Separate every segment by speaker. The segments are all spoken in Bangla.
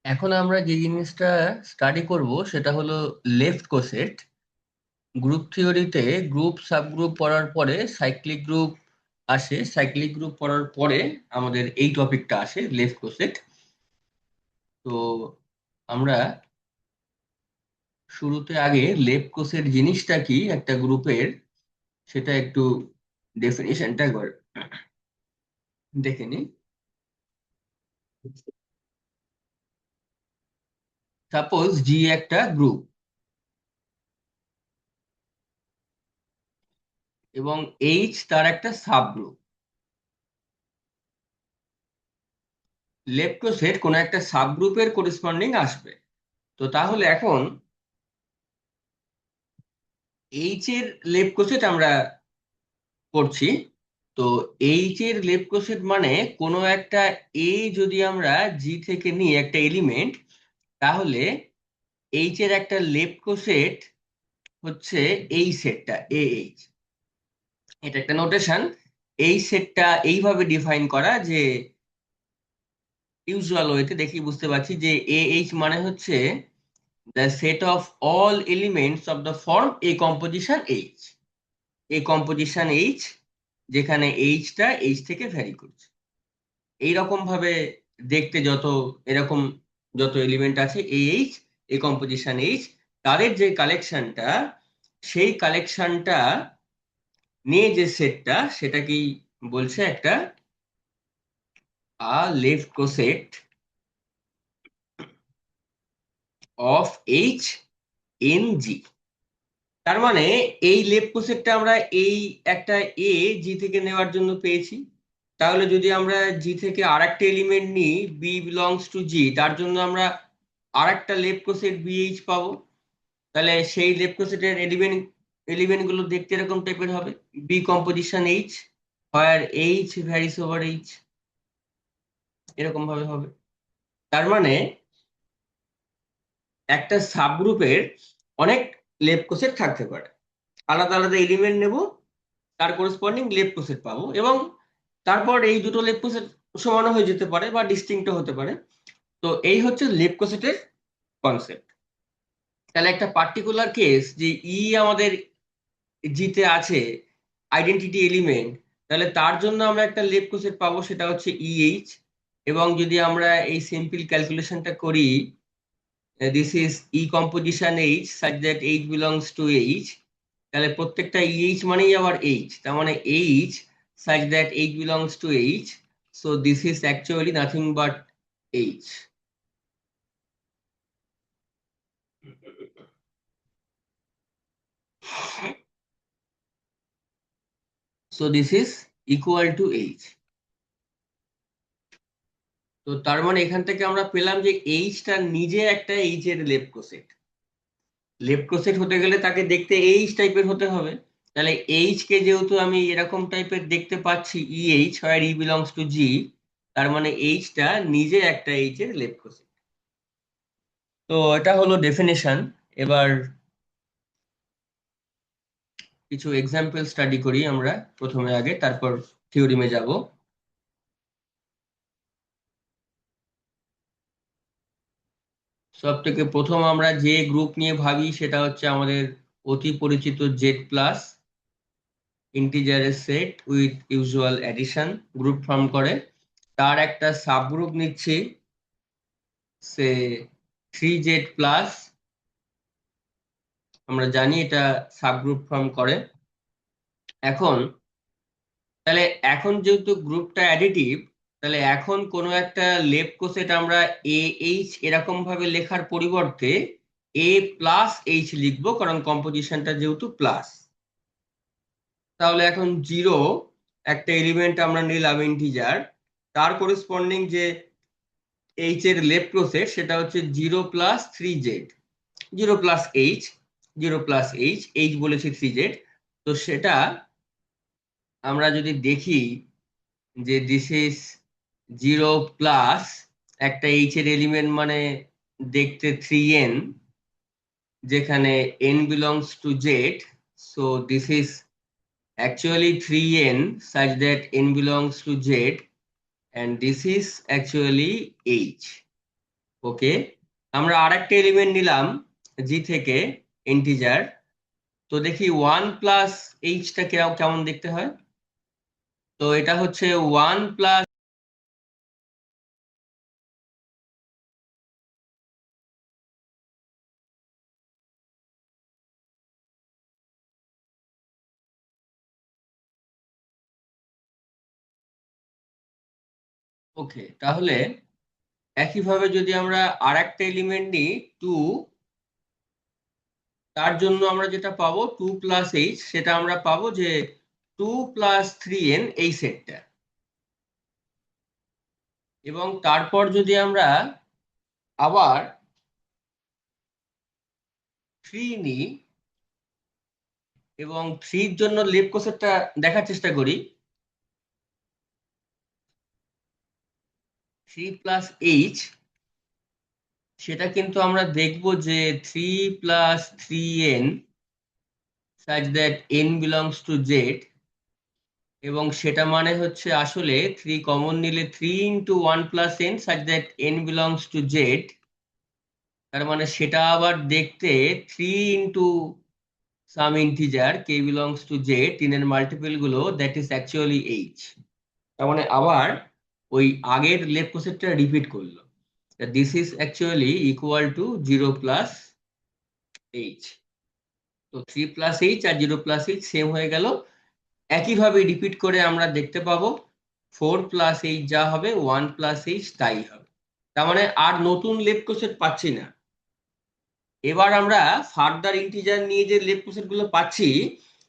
Speaker 1: এখন আমরা যে জিনিসটা স্টাডি করব সেটা হলো লেফট কোসেট। গ্রুপ থিওরিতে গ্রুপ সাবগ্রুপ পড়ার পরে সাইক্লিক গ্রুপ আসে, সাইক্লিক গ্রুপ পড়ার পরে আমাদের এই টপিকটা আসে লেফট কোসেট। তো আমরা শুরুতে আগে লেফট কোসেট জিনিসটা কি একটা গ্রুপের সেটা একটু ডেফিনিশনটা দেখে নিই। সাপোজ জি একটা গ্রুপ এবং এইচ তার একটা সাবগ্রুপ। লেফট কোসেট কোনো একটা সাবগ্রুপের করেসপন্ডিং আসবে। তো তাহলে এখন এইচ এর লেফট কোসেট আমরা করছি। তো এইচ এর লেফট কোসেট মানে কোনো একটা এ যদি আমরা জি থেকে নিই একটা এলিমেন্ট, তাহলে এইচ এর একটা লেফট কোসেট হচ্ছে এই সেটটা এ এইচ। এটা একটা নোটেশন। এই সেটটা এইভাবে ডিফাইন করা যে ইউজুয়াল ওয়েতে দেখি বুঝতে পারছি যে এ এইচ মানে হচ্ছে the set of all elements of the form A composition H. A composition H, যেখানে এইচটা এইচ থেকে ভ্যারি করছে। এইরকম ভাবে দেখতে যত এরকম যত এলিমেন্ট আছে A H, A composition H, তাদের যে কালেকশনটা, সেই কালেকশনটা নিয়ে যে সেটটা সেটাকেই বলছে একটা লেফট কোসেট অফ এইচ ইন জি। তার মানে এই লেফট কোসেটটা আমরা এই একটা এ জি থেকে নেওয়ার জন্য পেয়েছি। তাহলে যদি আমরা জি থেকে আর একটা এলিমেন্ট নিই বি বিলংস টু জি, তার জন্য আমরা আর একটা লেফট কোসেট বিএইচ পাবো। তাহলে সেই লেফট কোসেটের এলিমেন্ট গুলো দেখতে এরকম টাইপের হবে, বি কম্পোজিশন এইচ, হোয়ার এইচ ভ্যারিস ওভার এইচ, এরকম ভাবে হবে। তার মানে একটা সাবগ্রুপের অনেক লেফট কোসেট থাকতে পারে। আলাদা আলাদা এলিমেন্ট নেব, তার করেসপন্ডিং লেফট কোসেট পাবো, এবং তারপর এই দুটো লেফট কোসেট সমানও হয়ে যেতে পারে বা ডিস্টিংক্ট হতে পারে। তো এই হচ্ছে লেফট কোসেটের কনসেপ্ট। তাহলে একটা পার্টিকুলার কেস যে আমাদের জিতে আছে আইডেন্টিটি এলিমেন্ট, তাহলে তার জন্য আমরা একটা লেফট কোসেট পাবো, সেটা হচ্ছে ইএইচ। এবং যদি আমরা এই সিম্পল ক্যালকুলেশনটা করি, this is E composition H such that H belongs to H, তাহলে প্রত্যেকটা ইএইচ মানেই আবার এইচ, তার মানে H such that H belongs to H. So this is actually nothing but H. So this is equal to H. তো তার মানে এখান থেকে আমরা পেলাম যে এইচটা নিজে একটা এইচ এর লেফট কোসেট। লেফট কোসেট হতে গেলে তাকে দেখতে এইচ টাইপের হতে হবে। তাহলে এইচ কে যেহেতু আমি এরকম টাইপের দেখতে পাচ্ছি EH where E belongs to G, তার মানে এইচটা নিজে একটা এইচ এর লেফট কোসেট। তো এটা হলো ডেফিনেশন। এবার কিছু এক্সাম্পল স্টাডি করি আমরা প্রথমে, আগে তারপর থিওরিমে যাব। সব থেকে প্রথম আমরা যে গ্রুপ নিয়ে ভাবি সেটা হচ্ছে আমাদের অতি পরিচিত জেড প্লাস, ইন্টিজারের set with usual addition group form করে। তার একটা সাবগ্রুপ নিচ্ছি, সে থ্রি জেড প্লাস। আমরা জানি এটা সাবগ্রুপ ফর্ম করে। এখন তাহলে এখন যেহেতু গ্রুপটা অ্যাডিটিভ, তাহলে এখন কোনো একটা লেফট কোসেট আমরা এ এইচ এরকম ভাবে লেখার পরিবর্তে এ প্লাস এইচ লিখবো, কারণ কম্পোজিশনটা যেহেতু প্লাস। তাহলে এখন জিরো একটা এলিমেন্ট আমরা নিলাম ইন্টিজার, তার করেসপন্ডিং যে এইচ এর লেফট কোসেট সেটা হচ্ছে zero plus three Z. Zero plus H, zero plus H, H বলেছি থ্রি জেড। তো সেটা আমরা যদি দেখি যে দিস ইজ জিরো প্লাস একটা এইচ এর এলিমেন্ট মানে দেখতে থ্রি এন, যেখানে N belongs to Z. So this is actually 3n such that n belongs to z, and this is actually h. ওকে, আমরা আর একটা এলিমেন্ট নিলাম জি থেকে, ইন্টিজার। তো দেখি 1 + এইচটা কেমন দেখতে হয়। তো এটা হচ্ছে 1 + ওকে, তাহলে একইভাবে যদি আমরা আর একটা এলিমেন্ট নিই 2, তার জন্য আমরা যেটা পাবো 2 + এইচ, সেটা আমরা পাবো যে 2 + 3n এই সেটটা। এবং তারপর যদি আমরা আবার 3 নিই এবং 3-র জন্য লেফট কোষেরটা দেখার চেষ্টা করি, 3 + এইচ, সেটা কিন্তু আমরা দেখব যে 3 + 3n such that n belongs to z, এবং সেটা মানে হচ্ছে আসলে 3 কমন নিলে 3 × 1 + n such that n belongs to z, তার মানে সেটা আবার দেখতে 3 × some integer k belongs to z, 3 এর মাল্টিপল গুলো, দ্যাট ইজ অ্যাকচুয়ালি h। তার মানে আবার ওই আগের লেফট কোসেটটা রিপিট করলো, this is actually equal to 0 + h। তো 3 + h আর 0 + h সেম হয়ে গেল। একইভাবে রিপিট করে আমরা দেখতে পাবো 4 + h যা হবে 1 + h তাই হবে। তার মানে আর নতুন লেফট কোসেট পাচ্ছি না। এবার আমরা ফার্দার ইন্টিজার নিয়ে যে লেফট কোসেট গুলো পাচ্ছি,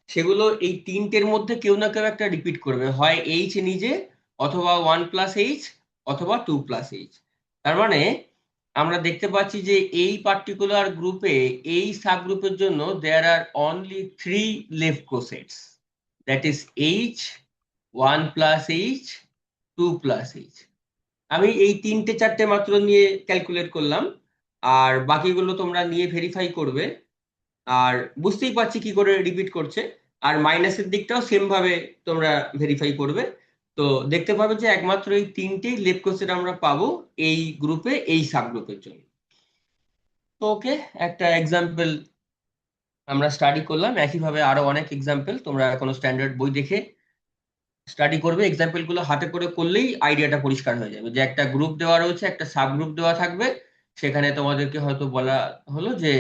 Speaker 1: সেগুলো এই তিনটের মধ্যে কেউ না কেউ একটা রিপিট করবে, হয় এইচ নিজে, অথবা 1 + h, অথবা 2 + h। তার মানে আমরা দেখতে পাচ্ছি যে এই পার্টিকুলার গ্রুপে, এই সাব গ্রুপের জন্য there are only 3 left cosets, that is H, 1 + h, 2 + h। আমি এই তিনটে চারটে মাত্র নিয়ে ক্যালকুলেট করলাম, আর বাকিগুলো তোমরা নিয়ে ভেরিফাই করবে। আর বুঝতেই পারছি কি করে রিপিট করছে। আর মাইনাসের দিকটাও সেম ভাবে তোমরা ভেরিফাই করবে। তো দেখতে পাবে যে একমাত্র এই তিনটেই লেফট কোসেট আমরা পাবো এই গ্রুপে, এই সাব গ্রুপের জন্য। তো ওকে, একটা এক্সাম্পল আমরা স্টাডি করলাম। একইভাবে আরো অনেক এক্সাম্পল তোমরা কোনো স্ট্যান্ডার্ড বই দেখে স্টাডি করবে। এক্সাম্পল গুলো হাতে করে করলেই আইডিয়াটা পরিষ্কার হয়ে যাবে, যে একটা গ্রুপ দেওয়া রয়েছে, একটা সাব গ্রুপ দেওয়া থাকবে, সেখানে তোমাদেরকে হয়তো বলা হলো যে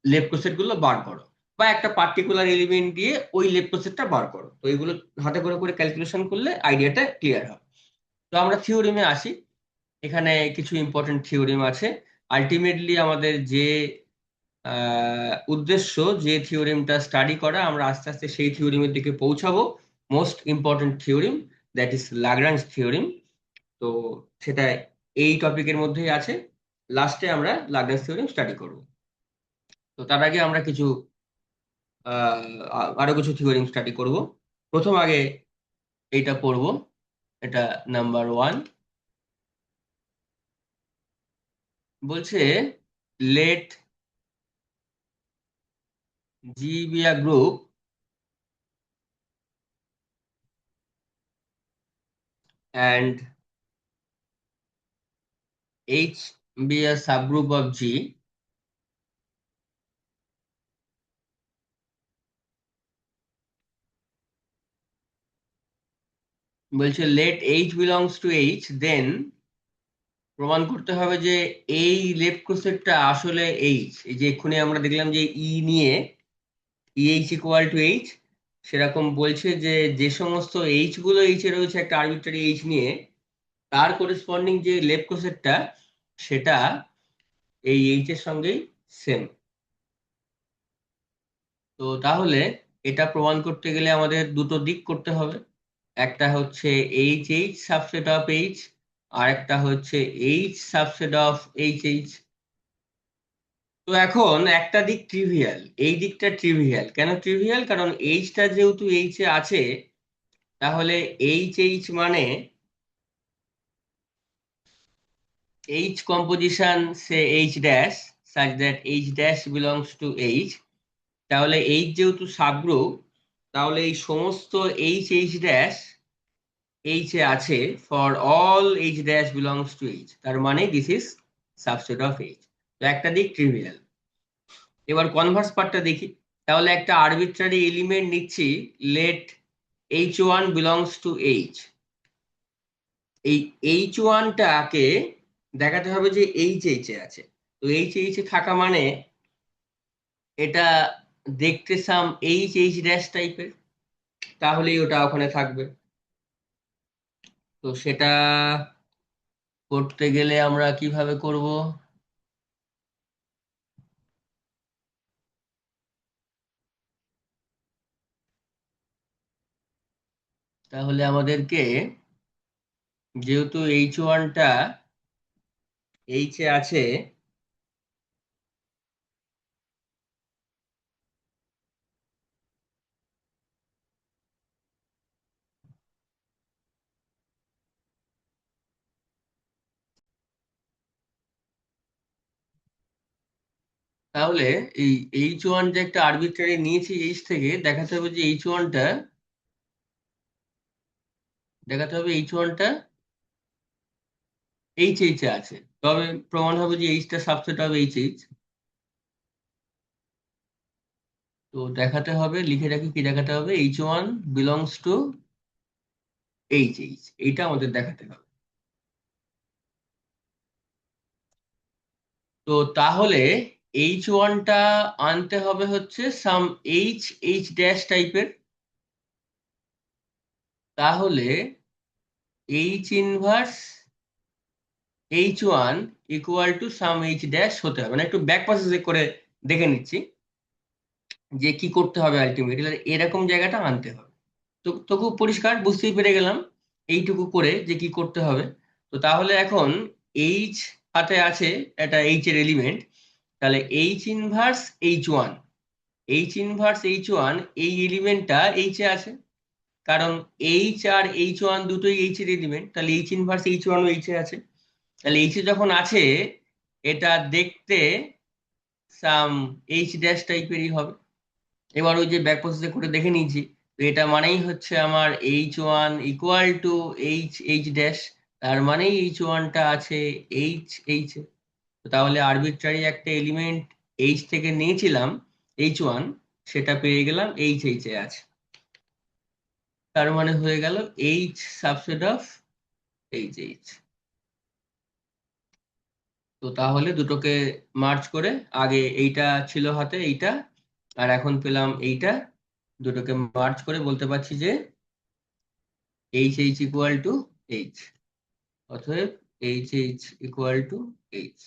Speaker 1: লেফট কোসেট গুলো বার করো, বা একটা পার্টিকুলার এলিমেন্ট দিয়ে ওই লেফট কোসেটটা বার করো। তো এগুলো হাতে করে করে ক্যালকুলেশন করলে আইডিয়াটা ক্লিয়ার হয়। তো আমরা থিওরিমে আসি। এখানে কিছু ইম্পর্টেন্ট থিওরিম আছে। আলটিমেটলি আমাদের যে উদ্দেশ্য, যে থিওরিমটা স্টাডি করা, আমরা আস্তে আস্তে সেই থিওরিমের দিকে পৌঁছাবো। Most important theorem, that is Lagrange theorem. তো সেটা এই টপিকের মধ্যেই আছে। লাস্টে আমরা ল্যাগ্রাঞ্জ থিওরিম স্টাডি করব। তো তার আগে আমরা কিছু আরো কিছু থিওরিম স্টাডি করব। প্রথম আগে এইটা পড়বো। এটা নাম্বার 1 বলছে, let G be a group and H be a subgroup of G. বলছে let H belongs to H, then প্রমাণ করতে হবে যে এই লেফট কোসেটটা আসলে H। এই যে এক্ষুনি আমরা দেখলাম যে ই নিয়ে EH ইকুয়াল টু H, সেরকম বলছে যে যে সমস্ত H গুলো H এ রয়েছে একটা আরবিট্রারি H নিয়ে, তার করেসপন্ডিং যে লেফট কোসেটটা, সেটা এই H এর সঙ্গেই সেম। তো তাহলে এটা প্রমাণ করতে গেলে আমাদের দুটো দিক করতে হবে। একটা হচ্ছে H H subset of H, আর একটা হচ্ছে H subset of H H. তো এখন একটা দিক ট্রিভিয়াল, এই দিকটা ট্রিভিয়াল। কেন ট্রিভিয়াল? কারণ এইচটা যেহেতু এইচ এ আছে, তাহলে এইচ এইচ মানে এইচ কম্পোজিশন সে H dash, such that H dash belongs to H. তাহলে এইচ যেহেতু সাবগ্রুপ, তাহলে এই সমস্ত এইচ এইচ ড্যাশ এইচ এ আছে for all H dash belongs to H, তার মানে this is subset of H. তো একটা দিক ট্রিভিয়াল। এবার কনভার্স পার্টটা দেখি। তাহলে একটা আরবিট্রারি এলিমেন্ট নিচ্ছি, let H one belongs to H. এই এইচ ওয়ানটাকে দেখাতে হবে যে এইচ এইচ এ আছে। তো এইচ এইচ এ থাকা মানে এটা দেখতে সাম এইচ এইচ ড্যাশ টাইপের, তাহলেই ওটা ওখানে থাকবে। তো সেটা করতে গেলে আমরা কিভাবে করব? তাহলে আমাদেরকে, যেহেতু এইচ ওয়ানটা এইচ এ আছে, তাহলে এই এইচ ওয়ান যে একটা আরবিট্রারি নিয়েছি এইচ থেকে, দেখাতে হবে যে এইচ ওয়ানটা, দেখাতে হবে এইচ ওয়ানটা এইচ এইচ এ আছে, তবে প্রমাণ হবে যে এইচটা সাবসেট হবে এইচ এইচ। তো দেখাতে হবে, লিখে রাখি কি দেখাতে হবে, H one belongs to H H, এইটা আমাদের দেখাতে হবে। তো তাহলে এইচ ওয়ানটা আনতে হবে হচ্ছে সাম এইচ এইচ ড্যাশ টাইপের। তাহলে H inverse H one equal to some H dash হতে হবে, মানে একটু ব্যাক প্রসেস করে দেখে নিচ্ছি যে কি করতে হবে। আলটিমেটলি এরকম জায়গাটা আনতে হবে। তো খুব পরিষ্কার বুঝতেই পেরে গেলাম এইটুকু করে যে কি করতে হবে। তো তাহলে এখন এইচ হাতে আছে একটা এইচ এর এলিমেন্ট, তাহলে H inverse H one, H inverse H one এই এলিমেন্টটা এইচ এ আছে, কারণ এইচ আর এইচ ওয়ান দুটোই এইচ এর এলিমেন্ট, তাহলে H inverse H one H এ আছে। তাহলে এইচ এ যখন আছে, এটা দেখতে সাম এইচ ড্যাশ টাইপেরই হবে। এবার ওই যে ব্যাক প্রসেসে করে দেখে নিয়েছি, তো এটা মানেই হচ্ছে আমার H one equal to H H dash, তার মানেই এইচ ওয়ানটা আছে এইচ এইচ এ। তো তাহলে আরবিট্রারি একটা এলিমেন্ট এইচ থেকে নিয়েছিলাম এইচ ওয়ান, সেটা পেয়ে গেলাম এইচ এইচ এ আছে, তার মানে হয়ে গেল H subset of H H. তো তাহলে দুটোকে মার্চ করে, আগে এইটা ছিল হাতে এইটা, আর এখন পেলাম এইটা, দুটোকে মার্চ করে বলতে পারছি যে H H equal to H. অতএব H H equal to H.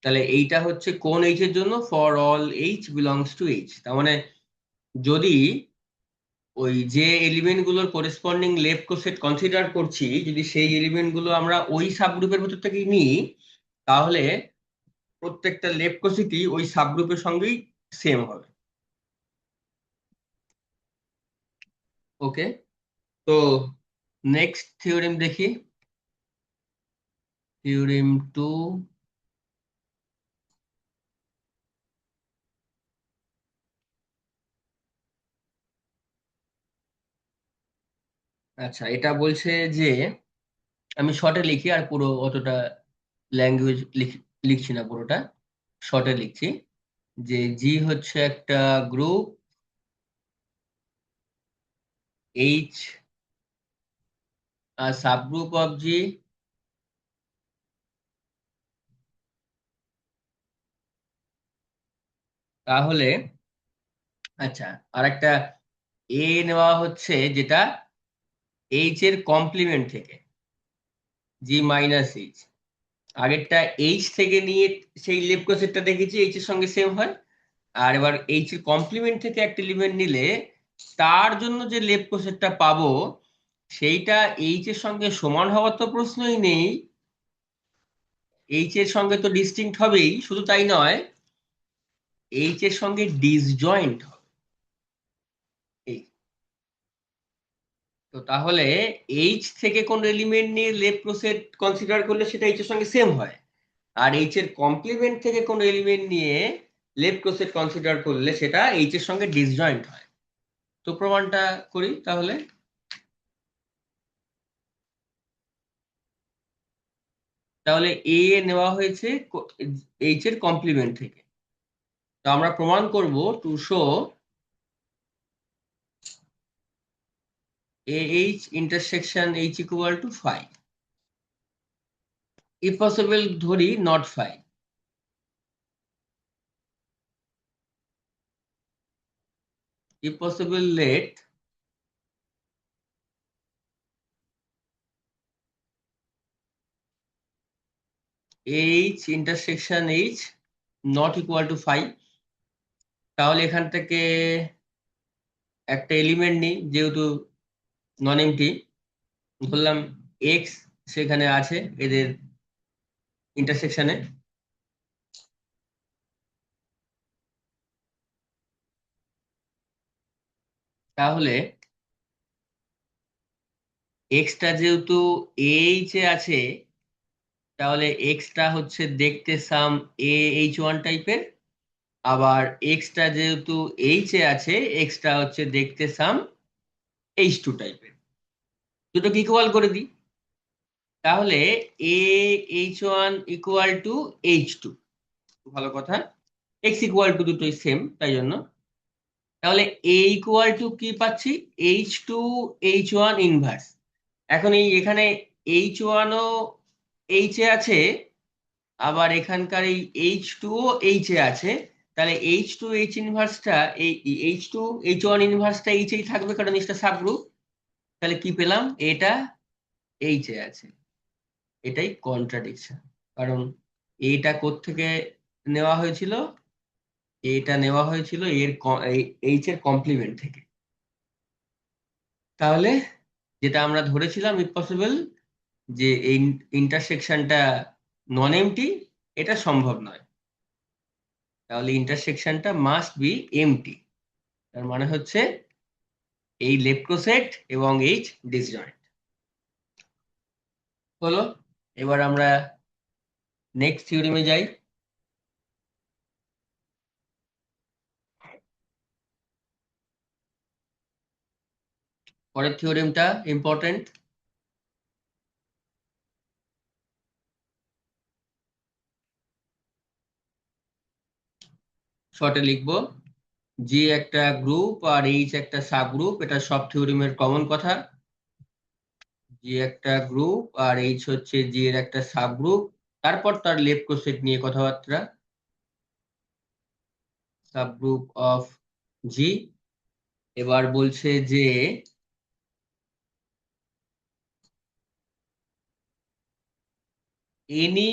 Speaker 1: তাহলে এইটা হচ্ছে কোন এইচ এর জন্য, for all H belongs to H. তার মানে যদি ওই যে এলিমেন্ট গুলোর করেসপন্ডিং লেফট কোসেট কনসিডার করছি, যদি সেই এলিমেন্ট গুলো আমরা ওই সাবগ্রুপের ভেতর থেকে নিই, তাহলে প্রত্যেকটা লেফট কোসেটই ওই সাবগ্রুপের সঙ্গেই সেম হবে। ওকে, তো নেক্সট থিওরেম দেখি, থিওরেম টু। আচ্ছা, এটা বলছে যে, আমি শর্টে লিখি আর পুরো অতটা ল্যাঙ্গুয়েজ লিখছি না, পুরোটা শর্টে লিখছি। যে জি হচ্ছে একটা group, H subgroup of G, তাহলে আচ্ছা, আর একটা এ নেওয়া হচ্ছে যেটা এইচ এর কমপ্লিমেন্ট থেকে, জি মাইনাস এইচ। আগেরটা এইচ থেকে নিয়ে সেই লেফট কোসেটটা দেখেছি এইচ এর সঙ্গে সেম হয়, আর এবার এইচ এর কমপ্লিমেন্ট থেকে একটা এলিমেন্ট নিলে তার জন্য যে লেফট কোসেটটা পাবো, সেইটা এইচ এর সঙ্গে সমান হওয়ার তো প্রশ্নই নেই, এইচ এর সঙ্গে তো ডিস্টিংক্ট হবেই, শুধু তাই নয়, এইচ এর সঙ্গে ডিসজয়েন্ট হবে। এই, তো তাহলে এইচ থেকে কোন এলিমেন্ট নিয়ে লেফট কোসেট কনসিডার করলে সেটা এইচ এর সঙ্গে সেম হয়, আর এইচ এর কমপ্লিমেন্ট থেকে কোন এলিমেন্ট নিয়ে লেফট কোসেট কনসিডার করলে সেটা এইচ এর সঙ্গে ডিসজয়েন্ট হয়। তো প্রমাণটা করি তাহলে। তাহলে এ নেওয়া হয়েছে এইচ এর কমপ্লিমেন্ট থেকে। তো আমরা প্রমাণ করব to show A H intersection H equal to 5, if possible ধরি not 5, if possible let H intersection H not equal to 5। তাহলে এখান থেকে একটা এলিমেন্ট নিই, যেহেতু নন এমটি, ধরলাম এক্স সেখানে আছে এদের ইন্টারসেকশনে। তাহলে এক্সটা যেহেতু এইচ এ আছে, তাহলে এক্সটা হচ্ছে দেখতে সাম এ এইচ ওয়ান টাইপের, আবার এক্সটা যেহেতু এইচ এ আছে, এক্সটা হচ্ছে দেখতে সাম এইচ টু টাইপের। দুটোকে ইকুয়াল করে দিই, তাহলে a H one equal to H two, ভালো কথা, এক্স ইকুয়াল টু দুটোই সেম তাই জন্য। তাহলে এ ইকুয়াল টু কি পাচ্ছি, H two H one inverse. এখন এই এখানে এইচ ওয়ানও এইচ এ আছে, আবার এখানকার এই এইচ টু ও এইচ এ আছে। তাহলে এইচ টু এইচ ইনভার্সটা, এই এইচ টু এইচ ওয়ান ইনভার্সটা এইচ এই থাকবে, কারণ এটা সাবগ্রুপ। তাহলে কি পেলাম, এটা এইচ এ আছে। এটাই কন্ট্রাডিকশন, কারণ এইটা কোত্থেকে নেওয়া হয়েছিল, এটা নেওয়া হয়েছিল এর এইচ এর কমপ্লিমেন্ট থেকে। তাহলে যেটা আমরা ধরেছিলাম ইফ পসিবল, যে এই ইন্টারসেকশনটা নন এমটি, এটা সম্ভব নয়। তাহলে ইন্টারসেকশনটা মাস্ট বি এমটি। তার মানে হচ্ছে এই লেফট কোসেট এবং এইচ ডিসজয়েন্ট হলো। এবার আমরা নেক্সট থিওরেমে যাই। পরের থিওরেমটা ইম্পর্টেন্ট। শর্টে লিখবো, জি একটা গ্রুপ আর এইচ একটা সাবগ্রুপ, এটা সব থিওরেমের কমন কথা। জি একটা গ্রুপ আর এইচ হচ্ছে জি এর একটা সাবগ্রুপ, তারপর তার লেফট কোসেট নিয়ে কথাবার্তা, সাবগ্রুপ অফ জি। এবার বলছে যে any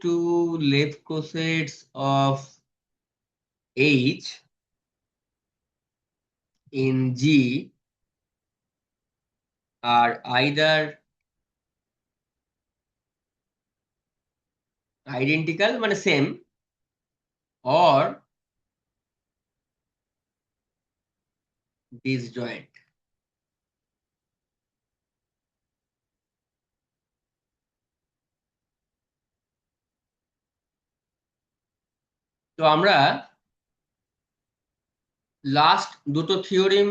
Speaker 1: two left cosets of H in G are either identical মানে same or disjoint। তো আমরা লাস্ট দুটো থিওরেম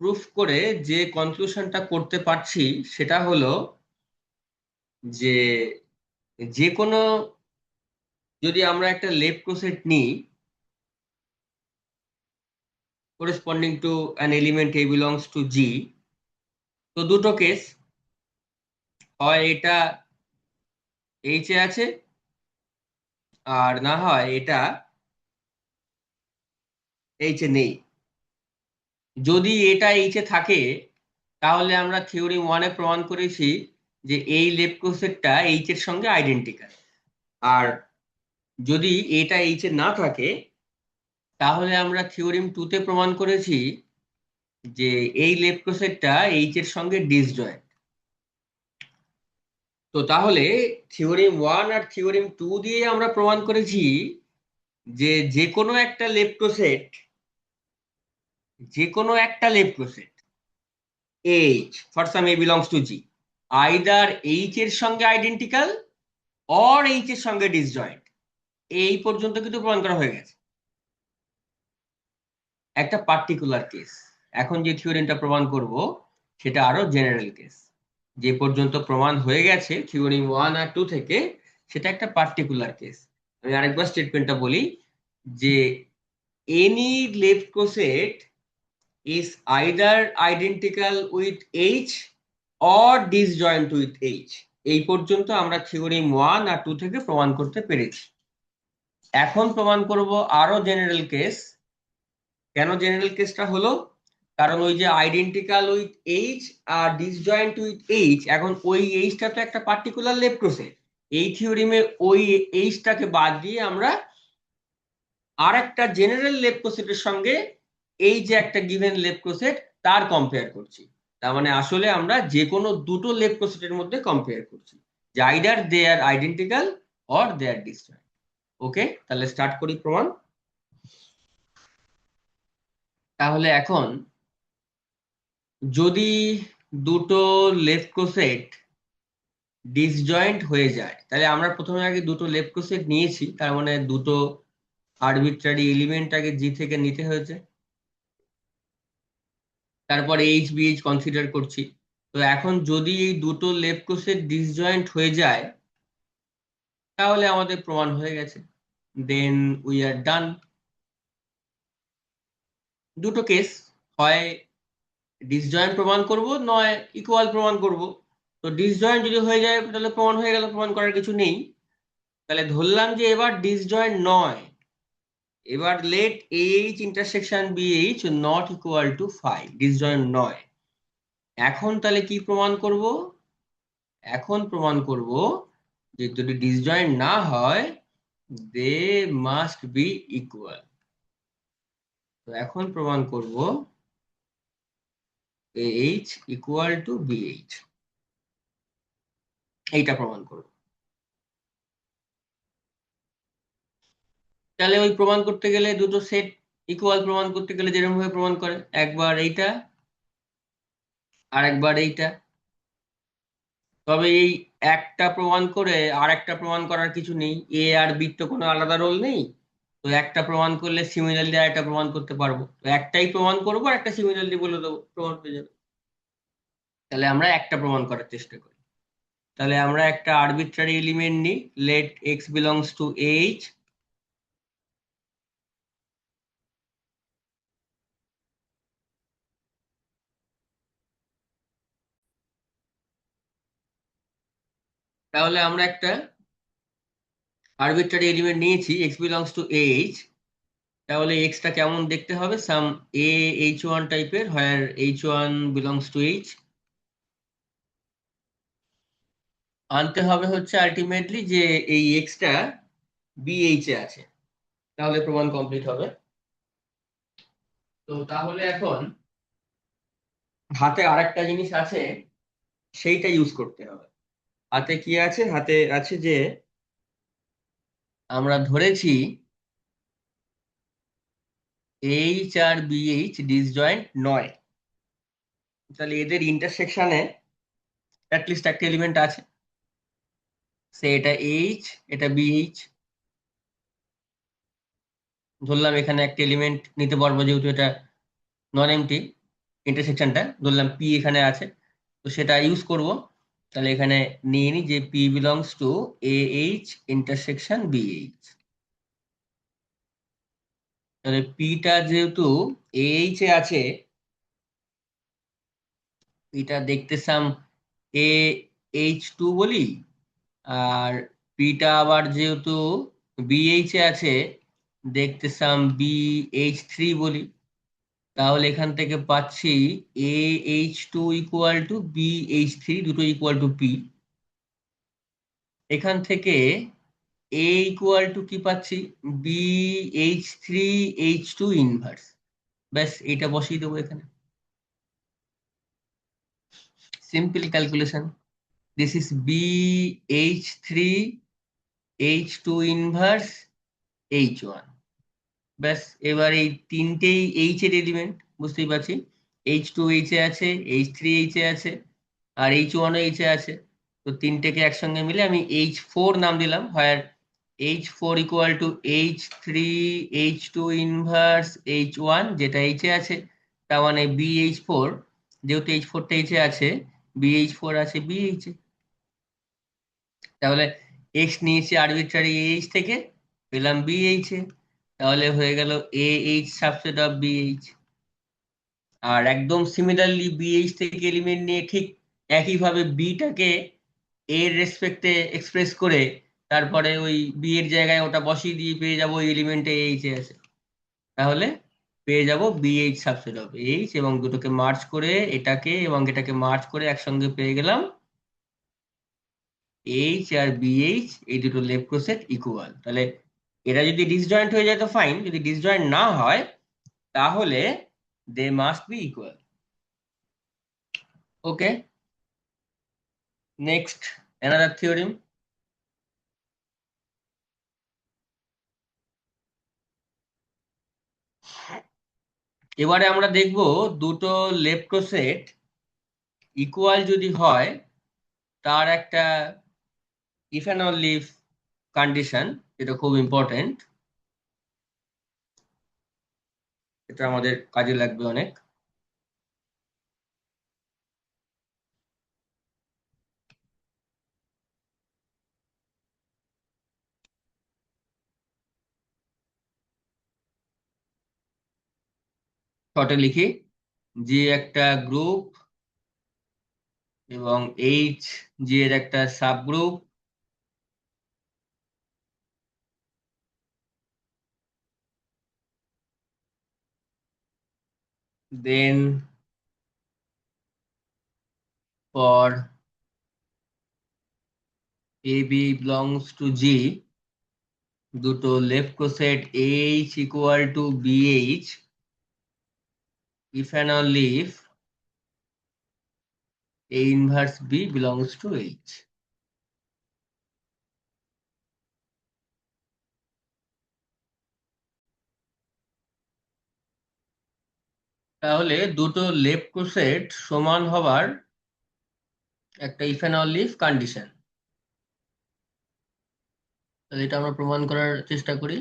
Speaker 1: প্রুফ করে যে কনক্লুশনটা করতে পারছি, সেটা হলো যে যে কোনো, যদি আমরা একটা লেফট কোসেট নিই corresponding to an element A belongs to G, তো দুটো কেস, হয় এটা এইচ এ আছে, আর না হয় এটা এইচ এ নেই। যদি এটা এইচ এ থাকে, তাহলে আমরা থিওরি ওয়ানে প্রমাণ করেছি যে এই লেফট কোসেটটা এইচ এর সঙ্গে আইডেন্টিক্যাল। আর যদি এটা এইচ এ না থাকে, তাহলে আমরা থিওরিম টুতে প্রমাণ করেছি যে এই লেফট কোসেটটা এইচ এর সঙ্গে ডিসজয়েন্ট। তো তাহলে থিওরিম ওয়ান আর থিওরিম টু দিয়ে আমরা প্রমাণ করেছি যে যে কোনো একটা লেফট কোসেট, যে কোনো একটা left coset H for some A belongs to G, either H এর সঙ্গে আইডেন্টিক্যাল অর এইচ এর সঙ্গে ডিসজয়েন্ট, এই পর্যন্ত কিন্তু প্রমাণ করা হয়ে গেছে। একটা পার্টিকুলার কেস, এখন যে থিওরেমটা প্রমাণ করব সেটা আরো জেনারেল কেস। যে পর্যন্ত প্রমাণ হয়ে গেছে থিওরেম 1 আর 2 থেকে, সেটা একটা পার্টিকুলার কেস। আমি আরেকবার স্টেটমেন্টটা বলি যে any left coset is either identical with H or disjoint with H। এই পর্যন্ত আমরা থিওরেম 1 আর 2 থেকে প্রমাণ করতে পেরেছি। এখন প্রমাণ করব আরো জেনারেল কেস। কেন জেনারেল কেসটা হলো, কারণ ওই যে আইডেন্টিক্যাল উইথ এইচ আর ডিসজয়েন্ট উইথ এইচ, এখন ওই এইচটা তো একটা পার্টিকুলার লেফট কোসেট। এই থিওরিমে ওই এইচটাকে বাদ দিয়ে আমরা আর একটা জেনারেল লেফট কোসেটের সঙ্গে এই যে একটা গিভেন লেফট কোসেট তার কম্পেয়ার করছি। তার মানে আসলে আমরা যে কোনো দুটো লেফট কোসেটের মধ্যে কম্পেয়ার করছি, যে either they are identical or they are disjoint. Okay, তাহলে স্টার্ট করি প্রমাণ। তাহলে এখন যদি দুটো লেফট কোসেট ডিসজয়েন্ট হয়ে যায়, তাহলে আমরা প্রথমে আগে দুটো লেফট কোসেট নিয়েছি, তার মানে দুটো আরবিট্রারি এলিমেন্ট আগে জি থেকে নিতে হয়েছে, তারপর এইচ বি এইচ কনসিডার করছি। তো এখন যদি এই দুটো লেফট কোসেট ডিসজয়েন্ট হয়ে যায়, তাহলে আমাদের প্রমাণ হয়ে গেছে, দেন উই আর ডান। দুটো কেস, হয় ডিসজয়েন্ট প্রমাণ করব, নয় ইকুয়াল প্রমাণ করব। তো ডিসজয়েন্ট যদি হয়ে যায় তাহলে প্রমাণ হয়ে গেল, প্রমাণ করার কিছু নেই। তাহলে ধরলাম যে এবার ডিসজয়েন্ট নয়, এবার let H intersection b H not equal to 5, disjoint নয়। এখন তাহলে কি প্রমাণ করব? এখন প্রমাণ করব যে যদি ডিসজয়েন্ট না হয় দে মাস্ট বি ইকুয়াল। তো এখন প্রমাণ করব H equal to B H, এইটা প্রমাণ করব। তাহলে ওই প্রমাণ করতে গেলে দুটো সেট ইকুয়াল প্রমাণ করতে গেলে যেরকম ভাবে প্রমাণ করে, একবার এইটা আর একবার এইটা। তবে এই একটা প্রমাণ করে আর একটা প্রমাণ করার কিছু নেই, এ আর বির তো কোনো আলাদা রোল নেই। তো একটা প্রমাণ করলে সিমিলারলি আর একটা প্রমাণ করতে পারবো, তো একটাই প্রমাণ করবো আর একটা সিমিলারলি বলে দেবো, প্রমাণ হয়ে যাবে। তাহলে আমরা একটা প্রমাণ করার চেষ্টা করি। তাহলে আমরা একটা আরবিট্রারি এলিমেন্ট নিই, let X belongs to H. তাহলে আমরা একটা আরবিট্রারি এলিমেন্ট নিয়েছি এক্স বিলংস টু এইচ। তাহলে এক্সটা কেমন দেখতে হবে? সাম এ এইচ ওয়ান টাইপের, where H one belongs to H. আনতে হবে হচ্ছে আলটিমেটলি যে এই এক্সটা বিএইচ এ আছে, তাহলে প্রমাণ কমপ্লিট হবে। তো তাহলে এখন হাতে আরেকটা জিনিস আছে, সেইটা ইউজ করতে হবে। হাতে কি আছে? হাতে আছে যে আমরা ধরেছি এইচ আর বিএইচ ডিসজয়েন্ট নয়, তাহলে এদের ইন্টারসেকশনে অ্যাটলিস্ট একটা এলিমেন্ট আছে, সে এটা এইচ এটা বিএইচ। ধরলাম এখানে একটা এলিমেন্ট নিতে পারবো, যেহেতু এটা নন এমটি ইন্টারসেকশনটা, ধরলাম পি এখানে আছে, তো সেটা ইউজ করব। তাহলে এখানে নিয়ে নিই যে P belongs two A H intersection BH. তাহলে পিটা যেহেতু এইচ এ আছে, পিটা দেখতে সাম এ এইচ টু বলি, আর পিটা আবার যেহেতু বিএইচ এ আছে দেখতে সাম বি এইচ থ্রি বলি। তাহলে এখান থেকে পাচ্ছি a H two equal to B H three, দুটো ইকুয়াল টু পি। এখান থেকে এ ইকুয়াল টু কি পাচ্ছি? B H three H two inverse. ব্যাস এটা বসিয়ে দেবো এখানে, simple calculation. This is b H three H two inverse H one. ব্যাস, এবার এই তিনটেই এইচ এর এলিমেন্ট, বুঝতেই পারছি। এইচ টু এইচ এ আছে, এইচ থ্রি এইচ এ আছে, আর এইচ ওয়ানও এইচ এ আছে। তো তিনটেকে একসঙ্গে মিলে আমি H4 নাম দিলাম, হয় H4 equal to H3 H2 inverse H1, যেটা এইচে আছে, তার মানে BH4, যেহেতু H4টা এইচে আছে, BH4 আছে BH এ। তাহলে এক্স নিয়েছি আরবিট্রারি এইচ থেকে, পেলাম BH এ। তাহলে হয়ে গেল AH সাবসেট অফ BH। আর একদম সিমিলারলি BH থেকে এলিমেন্ট নিয়ে ঠিক একইভাবে বিটাকে এর রেসপেক্টে এক্সপ্রেস করে তারপরে ওই বি এর জায়গায় ওটা বসিয়ে দিয়ে পেয়ে যাবো ওই এলিমেন্টে এইচ এ আছে। তাহলে পেয়ে যাব BH সাবসেট অফ এইচ, এবং দুটোকে মার্জ করে এটাকে এবং এটাকে মার্জ করে একসঙ্গে পেয়ে গেলাম এইচ আর বিএইচ, এই দুটো লেফট ক্রোসেট ইকুয়াল। তাহলে এরা যদি ডিসজয়েন্ট হয়ে যায় তো ফাইন, যদি ডিসজয়েন্ট না হয় তাহলে they must be equal. Okay, next another theorem. এবারে আমরা দেখব দুটো লেফট ক্রোসেট ইকুয়াল যদি হয় তার একটা if and only if condition, যেটা খুব ইম্পর্টেন্ট, এটা আমাদের কাজে লাগবে অনেক। শর্টে লিখি, যে একটা গ্রুপ এবং এইচ জি এর একটা subgroup, then for A B belongs to G, দুটো left coset H equal to BH if and only if A inverse B belongs to H. তাহলে দুটো লেফট ক্রোসেট সমান হবার একটা if and only if condition. তাহলে এটা আমরা প্রমাণ করার চেষ্টা করি।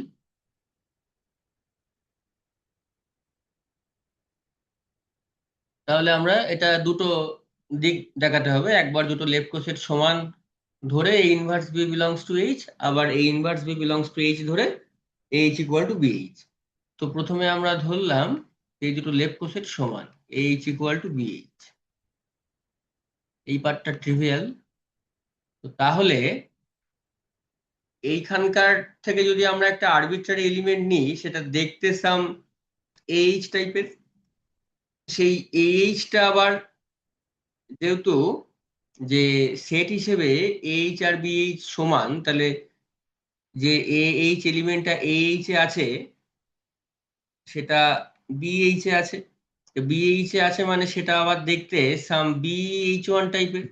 Speaker 1: তাহলে আমরা এটা দুটো দিক দেখাতে হবে, একবার দুটো লেফট ক্রোসেট সমান ধরে A inverse B belongs to H, আবার A inverse B belongs to H ধরে H ইকুয়াল টু BH। তো প্রথমে আমরা ধরলাম এই দুটো লেফট ক্রোসেট সমান, H ইকুয়াল টু BH। এই পার্টটা ট্রিভিয়াল। তো তাহলে এইখানকার থেকে যদি আমরা একটা আরবিট্রারি এলিমেন্ট নিই, সেটা দেখতে সাম এইচ টাইপের, সেই এইচটা আবার যেহেতু যে সেট হিসেবে এইচ আর বিএইচ সমান, তাহলে যে এইচ এলিমেন্টটা এইচ এ আছে সেটা বিএইচ এ আছে। বিএইচ এ আছে মানে সেটা আবার দেখতে সাম BH1 টাইপের।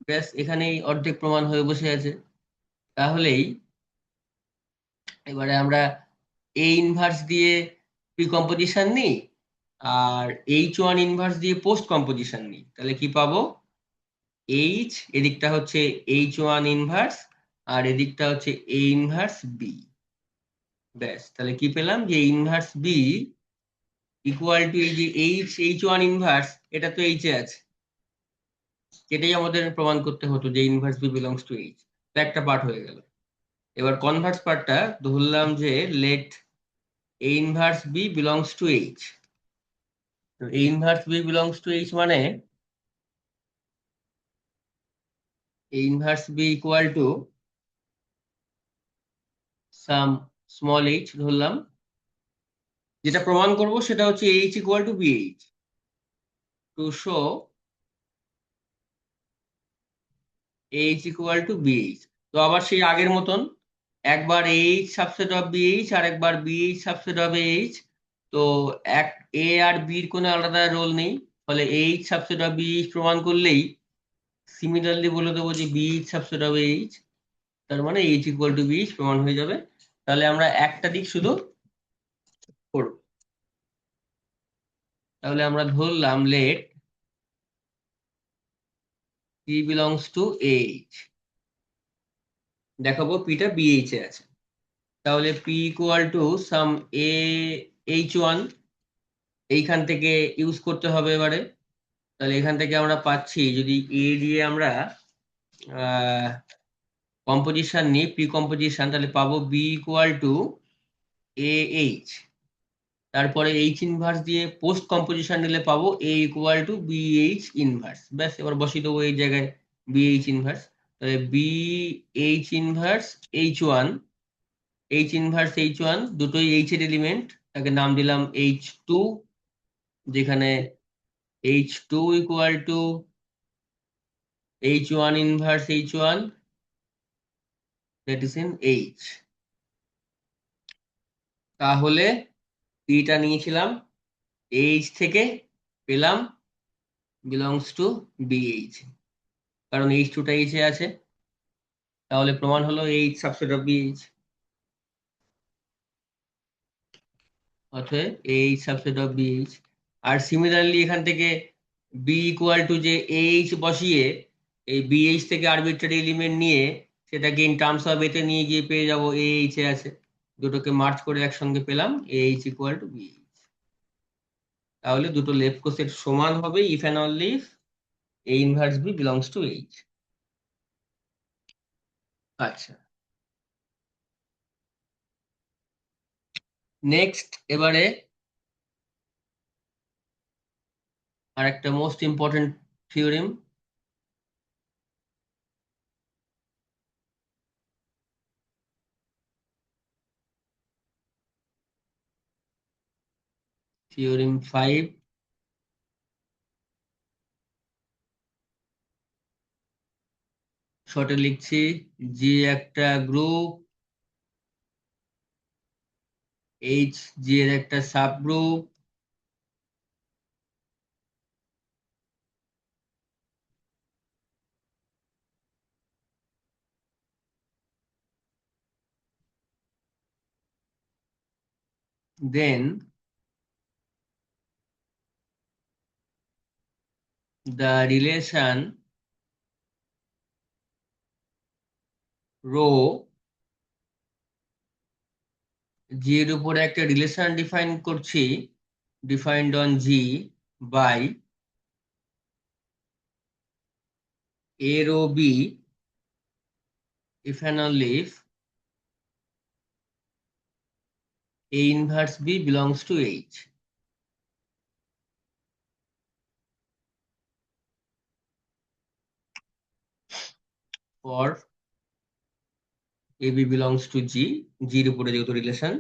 Speaker 1: ব্যাস, এখানেই অর্ধেক প্রমাণ হয়ে বসে আছে। তাহলেই এবারে আমরা এ ইনভার্স দিয়ে প্রি কম্পোজিশন নিই আর H1 ইনভার্স দিয়ে পোস্ট কম্পোজিশন নিই, তাহলে কি পাবো? এইচ এদিকটা হচ্ছে H1 ইনভার্স আর এদিকটা হচ্ছে এ ইনভার্স বি। ব্যাস, তাহলে কি পেলাম? যে ইনভার্স বি ইকুয়াল টু এই যে H1 ইনভার্স, এটা তো এইচ এ আছে, এটাই আমাদের প্রমাণ করতে হতো যে inverse B belongs to H. একটা পার্ট হয়ে গেল। এবার কনভার্স পার্টটা ধরলাম যে let A inverse B belongs to H. তো A inverse B belongs to H মানে A inverse B equal to some small H ধরলাম। যেটা প্রমাণ করব সেটা হচ্ছে H equal to BH, to show H equal to BH. তো আবার সেই আগের মতন, একবার এইচ সাবসেট অফ বিএইচ আর একবার বিএইচ সাবসেট অফ এইচ। তো এক এ আর বির কোনো আলাদা রোল নেই, ফলে এইচ সাবসেট অফ বিএইচ প্রমাণ করলেই সিমিলারলি বলে দেবো যে বিএইচ সাবসেট অফ এইচ, তার মানে এইচ ইকুয়াল টু বিএইচ প্রমাণ হয়ে যাবে। তাহলে আমরা একটা দিক শুধু করব। তাহলে আমরা ধরলাম let p belongs to H, দেখাবো পিটা বিএইচ এ আছে। তাহলে p equal to some a H1, এইখান থেকে ইউজ করতে হবে এবারে। তাহলে এখান থেকে আমরা পাচ্ছি, যদি এ দিয়ে আমরা কম্পোজিশন নিই, প্রি কম্পোজিশন, তাহলে পাবো B equal to A H. তারপরে এইচ ইনভার্স দিয়ে পোস্ট কম্পোজিশন নিলে পাবো A equal to B H inverse. ব্যাস, এবার বসিয়ে দেবো এই জায়গায় বি এইচ ইনভার্স। তাহলে B H inverse H1, H1 দুটোই এইচ এর এলিমেন্ট, তাকে নাম দিলাম H2, যেখানে H2 equal to H1 inverse H1, that is in H. তাহলে পিটা নিয়েছিলাম এইচ থেকে, পেলাম বিলংস টু বিএইচ, কারণ H2টা এইচে আছে। তাহলে প্রমাণ হলো এইচ সাবসেট অফ বিএইচ, অতএব এইচ সাবসেট অফ বিএইচ। আর সিমিলারলি এখান থেকে বি ইকুয়াল টু যে এইচ বসিয়ে এই বিএইচ থেকে আরবিট্রারি এলিমেন্ট নিয়ে সেটাকে ইন টার্মস অফ এতে নিয়ে গিয়ে পেয়ে যাবো এইচ এ আছে। দুটোকে মার্চ করে একসঙ্গে পেলাম এইচ ইকুয়াল টু বিএইচ। তাহলে দুটো লেফট কোসেট সমান হবে if and only if A inverse B belongs to H. আচ্ছা, নেক্সট এবারে আর একটা মোস্ট ইম্পর্টেন্ট থিওরেম, থিওরেম 5। শর্টে লিখছি, জি একটা গ্রুপ, এইচ জি এর একটা subgroup, then the relation rho, G এর উপরে একটা রিলেশন ডিফাইন করছি, defined on G by a rho b if and only if A inverse B belongs to H. For AB belongs to G, G এর উপরে যেহেতু রিলেশন,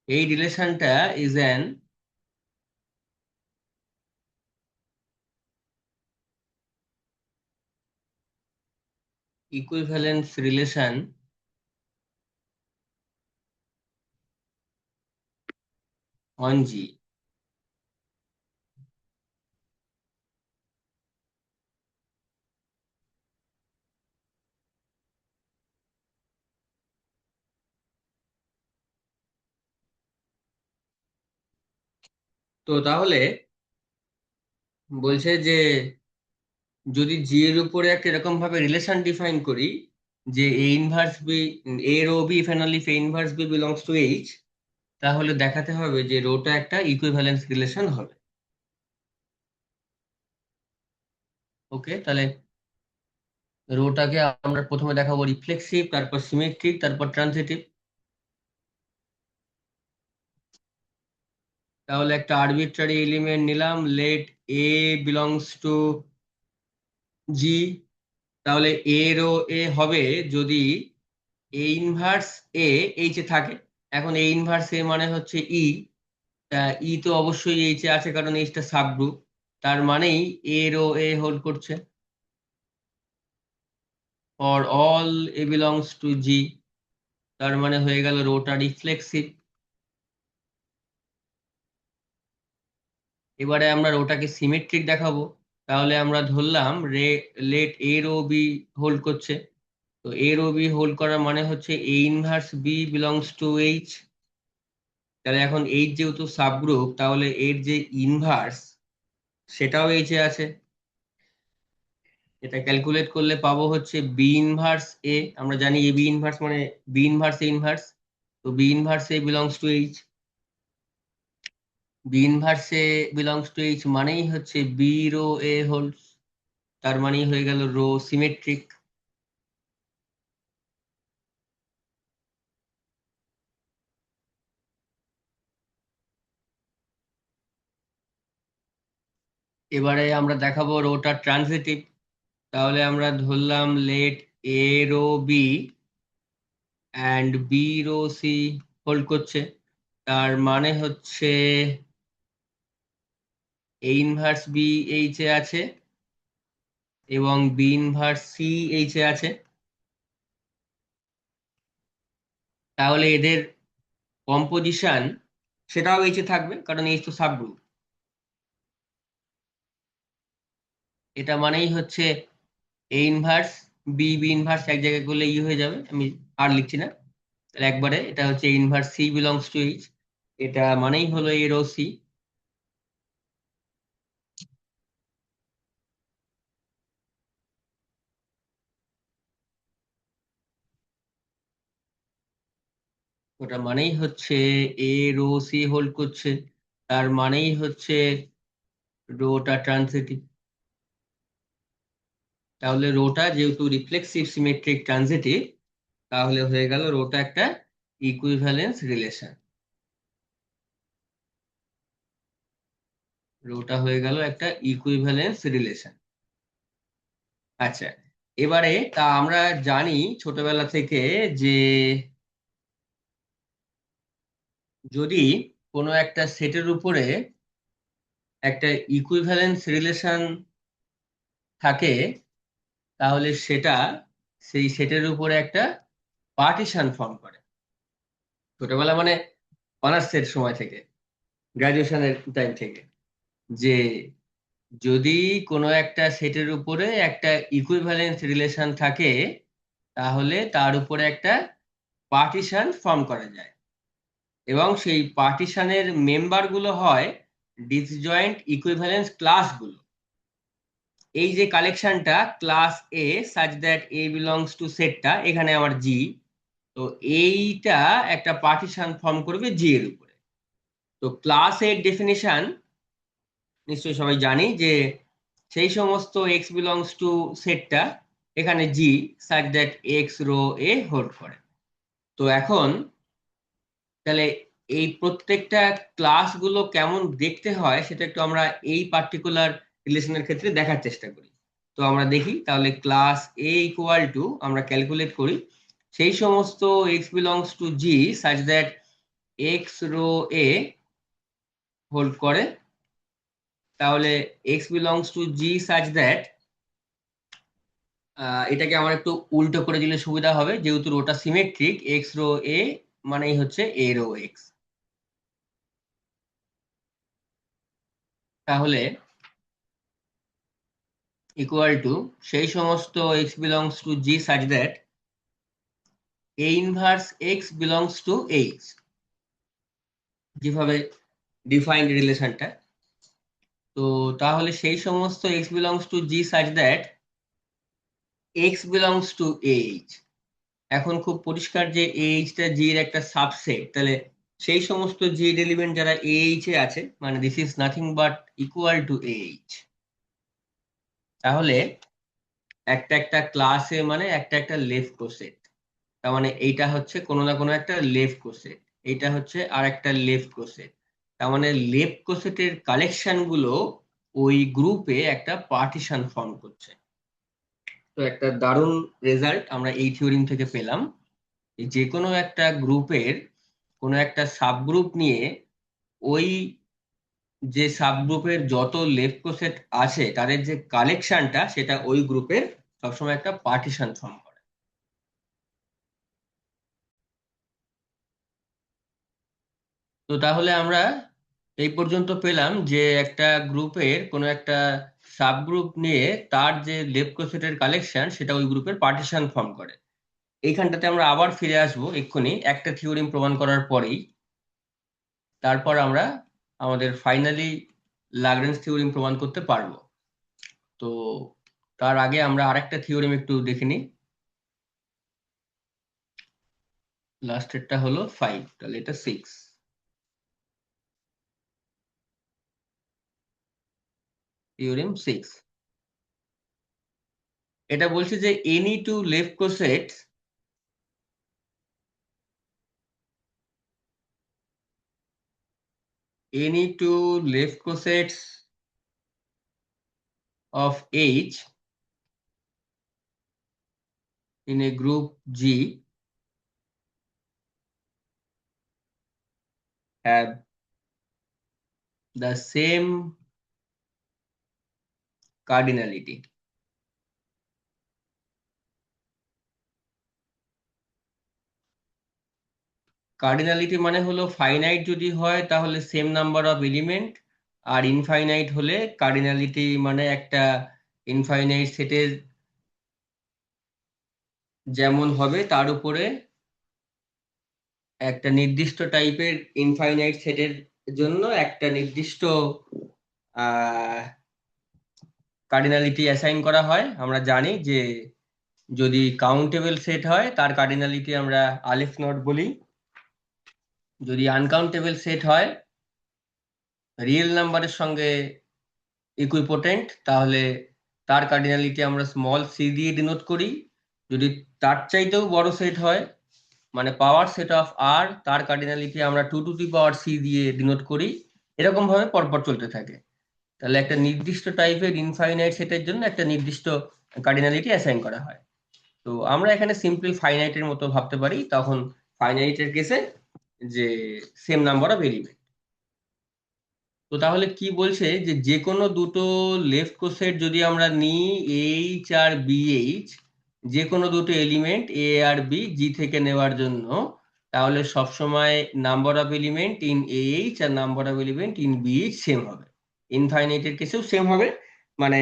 Speaker 1: এই রিলেশনটা is an equivalence relation on G. তো তাহলে বলছে যে যদি জি এর উপরে একটা এরকম ভাবে রিলেশন ডিফাইন করি যে A inverse B, A rho B if and only if A inverse B belongs to H, তাহলে দেখাতে হবে যে রোটা একটা ইকুইভ্যালেন্স রিলেশন হবে। ওকে, তাহলে রোটাকে আমরা প্রথমে দেখাবো রিফ্লেক্সিভ, তারপর সিমেট্রিক, তারপর ট্রানজিটিভ। তাহলে একটা আরবিট্রারি এলিমেন্ট নিলাম, লেট এ বিলংস টু জি। তাহলে এ রো এ হবে যদি A inverse A H A থাকে। এখন এ ইনভার্স এ মানে হচ্ছে ই, তা ই তো অবশ্যই এইচ এ আছে কারণ এইচটা সাবগ্রুপ, তার মানেই এ রো এ হোল্ড করছে। For all A belongs to G, তার মানে হয়ে গেল রোটা রিফ্লেক্সিভ। এবারে আমরা রোটাকে সিমেট্রিক দেখাবো। তাহলে আমরা ধরলাম লেট এ রো বি হোল্ড করছে, তো এ রো বি হোল্ড করার মানে হচ্ছে এ inverse B belongs to H. তাহলে এখন এইচ যেহেতু সাবগ্রুপ, তাহলে এর যে ইনভার্স সেটাও এইচ এ আছে। এটা ক্যালকুলেট করলে পাবো হচ্ছে বি ইনভার্স এ, আমরা জানি এ বি ইনভার্স মানে বি ইনভার্স এ ইনভার্স, তো b inverse a belongs to H, b inverse a belongs to H মানেই হচ্ছে বি রো এ হোল, তার মানেই হয়ে গেল রো সিমেট্রিক। এবারে আমরা দেখাবো রোটা ট্রানজিটিভ, তাহলে আমরা ধরলাম let A rho b and b rho c hold করছে, তার মানে হচ্ছে এ ইনভার্স বি এইচ এ আছে এবং বি ইনভার্স সি এইচ এ আছে। তাহলে এদের কম্পোজিশন সেটাও এইচ এ থাকবে, কারণ এইচ তো সাবগ্রুপ। এটা মানেই হচ্ছে এ ইনভার্স বি, বি ইনভার্স এক জায়গায় করলে ই হয়ে যাবে, আমি আর লিখছি না, তাহলে একবারে এটা হচ্ছে inverse c belongs to H, এটা মানেই হলো এ রো সি। ওটা মানেই হচ্ছে এ রো সি হোল্ড করছে, তার মানেই হচ্ছে রোটা ট্রানজিটিভ। তাহলে রোটা যেহেতু রিফ্লেক্সিভ সিমেট্রিক ট্রানজিটিভ, তাহলে হয়ে গেল রোটা একটা ইকুইভ্যালেন্স রিলেশন, রোটা হয়ে গেল একটা ইকুইভ্যালেন্স রিলেশন। আচ্ছা, এবারে তা আমরা জানি ছোটবেলা থেকে যে যদি কোনো একটা সেটের উপরে একটা ইকুইভ্যালেন্স রিলেশন থাকে, তাহলে সেটা সেই সেটের উপরে একটা পার্টিশন ফর্ম করে। ছোটবেলা মানে অনার্সের সময় থেকে, গ্রাজুয়েশনের টাইম থেকে, যে যদি কোনো একটা সেটের উপরে একটা ইকুইভ্যালেন্স রিলেশন থাকে, তাহলে তার উপরে একটা পার্টিশন ফর্ম করা যায়, এবং সেই পার্টিশনের মেম্বারগুলো হয় ডিসজয়েন্ট ইকুইভ্যালেন্স ক্লাসগুলো। এই যে কালেকশনটা class A such that A belongs to সেটটা, এখানে আমার জি, তো এইটা একটা পার্টিশন ফর্ম করবে জি এর উপরে। তো ক্লাস এর ডেফিনিশন নিশ্চয়ই সবাই জানি, যে সেই সমস্ত এক্স বিলংস টু সেটটা এখানে G such that x rho A hold করে। তো এখন তাহলে এই প্রত্যেকটা ক্লাসগুলো কেমন দেখতে হয় সেটা একটু আমরা এই পার্টিকুলার রিলেশনের ক্ষেত্রে দেখার চেষ্টা করি। তো আমরা দেখি, তাহলে ক্লাস এ ইকুয়াল টু আমরা ক্যালকুলেট করি সেই সমস্ত x belongs to G such that x rho A hold করে। তাহলে x belongs to G such that, এটাকে আমার একটু উল্টো করে দিলে সুবিধা হবে, যেহেতু রোটা সিমেট্রিক, এক্স রো এ মানেই হচ্ছে এ রো এক্স। তাহলে ইকুয়াল টু সেই সমস্ত x belongs to G such that a inverse x belongs to H, যেভাবে ডিফাইন্ড রিলেশনটা। তো তাহলে সেই সমস্ত x belongs to G such that x belongs to H, এখন খুব পরিষ্কার যে এইচটা জি এর একটা সাবসেট, তাহলে সেই সমস্ত জি এলিমেন্ট যারা এইচ এ আছে, মানে this is nothing but equal to H. তাহলে একটা একটা ক্লাসে মানে একটা একটা লেফট কোসেট, তার মানে এইটা হচ্ছে কোনো না কোনো একটা লেফট কোসেট, এইটা হচ্ছে আর একটা লেফট কোসেট, তার মানে লেফট কোসেটের কালেকশন গুলো ওই গ্রুপে একটা পার্টিশন ফর্ম করছে। তো একটা দারুণ রেজাল্ট আমরা এই থিওরিম থেকে পেলাম, যে কোনো একটা গ্রুপের কোনো একটা সাবগ্রুপ নিয়ে ওই যে সাবগ্রুপের যত লেফট কোসেট আছে তাদের যে কালেকশনটা, সেটা ওই গ্রুপের সবসময় একটা পার্টিশন ফর্ম করে। তো তাহলে আমরা এই পর্যন্ত পেলাম যে একটা গ্রুপের কোনো একটা সাবগ্রুপ নিয়ে তার যে লেফট কোসেটের কালেকশন সেটা ওই গ্রুপের পার্টিশন ফর্ম করে। এইখানটাতে আমরা আবার ফিরে আসবো এক্ষুনি একটা থিওরিম প্রমাণ করার পরেই, তারপর আমরা আমাদের ফাইনালি লাগরেঞ্জ থিওরিম প্রমাণ করতে পারবো। তো তার আগে আমরা আরেকটা থিওরেম একটু দেখে নিই। লাস্টেরটা হলো 5, তাহলে এটা 6। থিওরেম 6 এটা বলছে যে any two left cosets of H in a group G have the same cardinality. Cardinality মানে হলো ফাইনাইট যদি হয় তাহলে সেম নাম্বার অফ এলিমেন্ট, আর ইনফাইনাইট হলে কার্ডিনালিটি মানে একটা ইনফাইনাইট সেটের যেমন হবে তার উপরে একটা নির্দিষ্ট টাইপের ইনফাইনাইট সেটের জন্য একটা নির্দিষ্ট কার্ডিনালিটি অ্যাসাইন করা হয়। আমরা জানি যে যদি কাউন্টেবল সেট হয় তার কার্ডিনালিটি আমরা আলেফ নট বলি, যদি আনকাউন্টেবল সেট হয় রিয়েল নাম্বারের সঙ্গে ইকুইপোটেন্ট তাহলে তার কার্ডিনালিটি আমরা স্মল সি দিয়ে ডিনোট করি। যদি তার চাইতেও বড় সেট হয় মানে পাওয়ার সেট অফ আর, তার কার্ডিনালিটি আমরা 2 টু দি পাওয়ার সি দিয়ে ডিনোট করি। এরকম ভাবে পরপর চলতে থাকে। তাহলে একটা নির্দিষ্ট টাইপের ইনফাইনাইট সেটের জন্য একটা নির্দিষ্ট কার্ডিনালিটি অ্যাসাইন করা হয়। তো আমরা এখানে সিম্পলি ফাইনাইটের মতো ভাবতে পারি, তখন ফাইনাইটের কেসে যে সেম নাম্বার অফ এলিমেন্ট। তো তাহলে কি বলছে যে যে কোনো দুটো লেফট কোসেট যদি আমরা নিই এইচ আর বিএইচ, যে কোনো দুটো এলিমেন্ট এ আর বি জি থেকে নেওয়ার জন্য, তাহলে সবসময় number of element in H আর number of element in b H same হবে। ইনফাইনাইটের কেসেও সেম হবে, মানে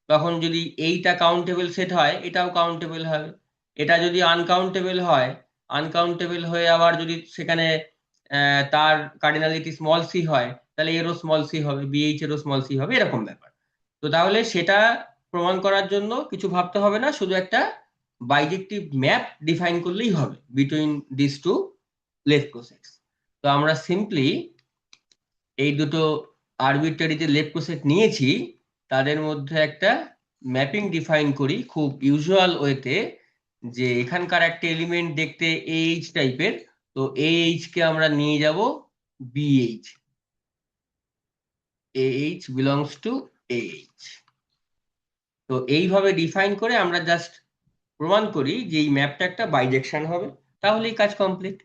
Speaker 1: তখন যদি এইটা কাউন্টেবল সেট হয় এটাও কাউন্টেবল হবে, এটা যদি আনকাউন্টেবল হয়, আনকাউন্টেবল হয়ে আবার যদি সেখানে তার কার্ডিনালিটি স্মল সি হয় তাহলে এরও স্মল সি হবে, বিএইচ এরও স্মল সি হবে, এরকম ব্যাপার। তো তাহলে সেটা প্রমাণ করার জন্য কিছু ভাবতে হবে না, শুধু একটা বাইজেক্টিভ ম্যাপ ডিফাইন করলেই হবে বিটুইন দিস টু লেফট কোসেটস। তো আমরা সিম্পলি এই দুটো আরবিট্রারি যে লেফট কোসেট নিয়েছি তাদের মধ্যে একটা ম্যাপিং ডিফাইন করি খুব ইউজুয়াল ওয়েতে, যে এখানকার একটা এলিমেন্ট দেখতে এইচ টাইপের, তো এইচ কে আমরা নিয়ে যাব BH, AH belongs to AH। তো এইভাবে ডিফাইন করে আমরা জাস্ট প্রমাণ করি যে এই ম্যাপটা একটা বাইজেকশন হবে, তাহলেই কাজ কমপ্লিট।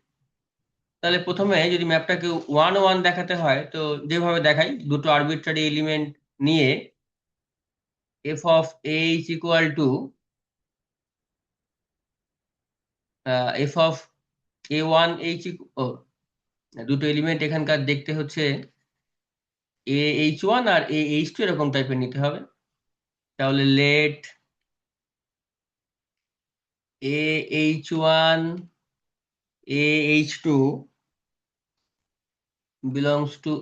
Speaker 1: তাহলে প্রথমে যদি ম্যাপটাকে 1 1 দেখাতে হয় তো যেভাবে দেখাই, দুটো আরবিট্রারি এলিমেন্ট নিয়ে f of AH equal to f of A1H, দুটো এলিমেন্ট এখানকার দেখতে হচ্ছে AH1 আর AH2 এরকম টাইপের নিতে হবে। তাহলে late AH1 AH2 belongs to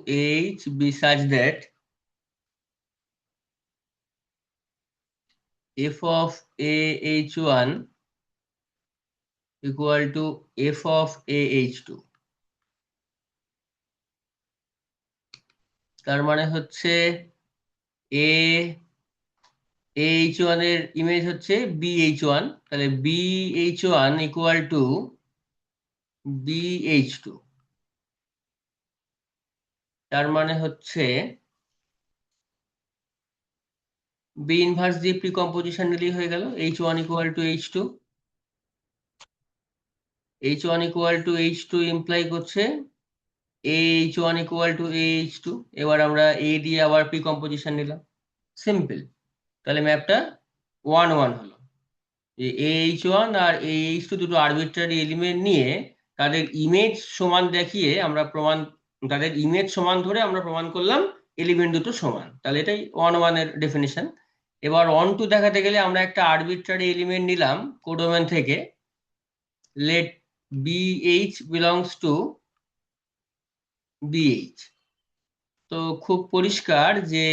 Speaker 1: H be such that f of AH1 equal to f of AH2। তার মানে হচ্ছে A AH1 এর ইমেজ হচ্ছে BH1, তাহলে BH1 equal to BH2। তার মানে হচ্ছে B ইনভার্স দিয়ে প্রিকম্পোজিশন নিলেই হয়ে গেল, H1 equal to H2, H1 equal to H2 imply করছে AH1 equal to AH2। এবার আমরা A দিয়ে আবার প্রিকম্পোজিশন নিলাম, সিম্পল। তাহলে ম্যাপটা 1 1 হলো। এই AH1 আর AH2 দুটো আরবিট্রারি এলিমেন্ট নিয়ে তাদের ইমেজ সমান দেখিয়ে আমরা প্রমাণ, তাদের ইমেজ সমান ধরে আমরা প্রমাণ করলাম এলিমেন্ট দুটো সমান। তাহলে এটাই 1 1 এর ডেফিনিশন। এবার 1 2 দেখাতে গেলে আমরা একটা আরবিট্রারি এলিমেন্ট নিলাম কোডোমেন থেকে, late BH belongs to BH। তো খুব পরিষ্কার যে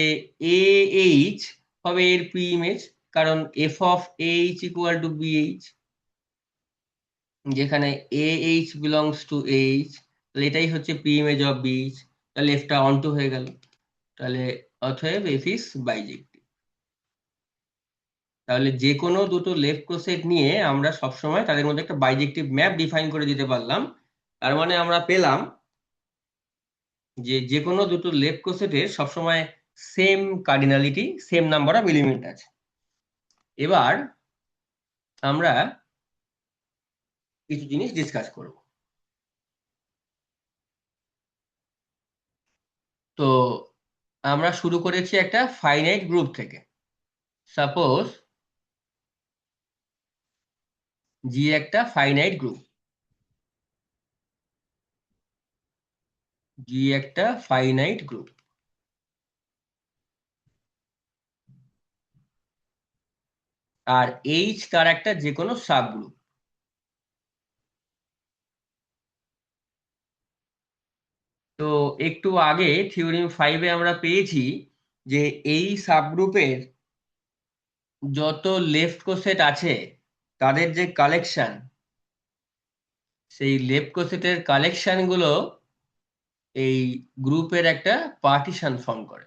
Speaker 1: AH হবে এর প্রি ইমেজ, কারণ F of H equal to BH, যেখানে a H belongs to H, তাহলে এটাই হচ্ছে পি ইমেজ অফ বিএইচ, তাহলে এফটা অনটু হয়ে গেল। তাহলে অতএব এফ ইজ বাইজেক্টিভ। তাহলে যে কোনো দুটো লেফট কোসেট নিয়ে আমরা সবসময় তাদের মধ্যে একটা বাইজেক্টিভ ম্যাপ ডিফাইন করে দিতে পারলাম। তার মানে আমরা পেলাম যে যে কোনো দুটো লেফট কোসেটের সবসময় same cardinality, same number of element আছে। এবার আমরা কিছু জিনিস ডিসকাস করব। তো আমরা শুরু করেছি একটা ফাইনাইট গ্রুপ থেকে। সাপোজ জি একটা ফাইনাইট গ্রুপ, জি একটা ফাইনাইট গ্রুপ, আর এইচ তার একটা যে কোনো সাব গ্রুপ। তো একটু আগে থিওরেম 5-এ আমরা পেয়েছি যে এই সাবগ্রুপের যত লেফট কোসেট আছে তাদের যে কালেকশন, সেই লেফট কোসেটের কালেকশন গুলো এই গ্রুপের একটা পার্টিশন ফর্ম করে।